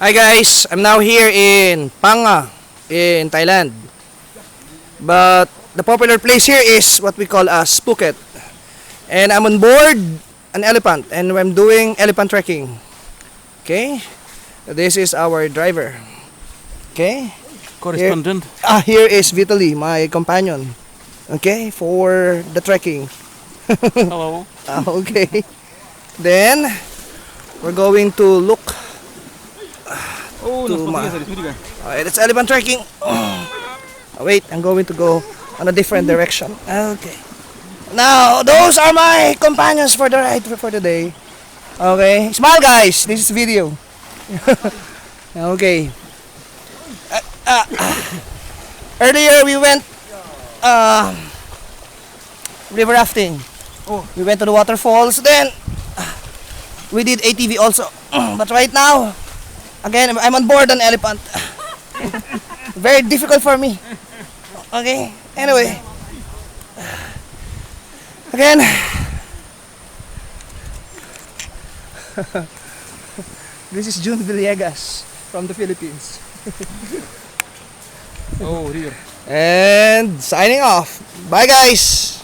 Hi guys, I'm now here in Phang in Thailand. But the popular place here is what we call as Phuket. And I'm on board an elephant and I'm doing elephant trekking. Okay? This is our driver. Okay? Correspondent. Here is Vitaly, my companion. Okay, for the trekking. Hello. Okay. Then we're going to look Oh, to it's elephant trekking. Wait, I'm going to go on a different direction. Okay. Now, those are my companions for the ride for today. Okay. Smile, guys. This is video. Okay. Earlier, we went river rafting. We went to the waterfalls. Then, we did ATV also. But right now, again, I'm on board an elephant. Very difficult for me. Okay. Anyway. Again. This is June Villegas from the Philippines. Oh, dear. And signing off. Bye guys.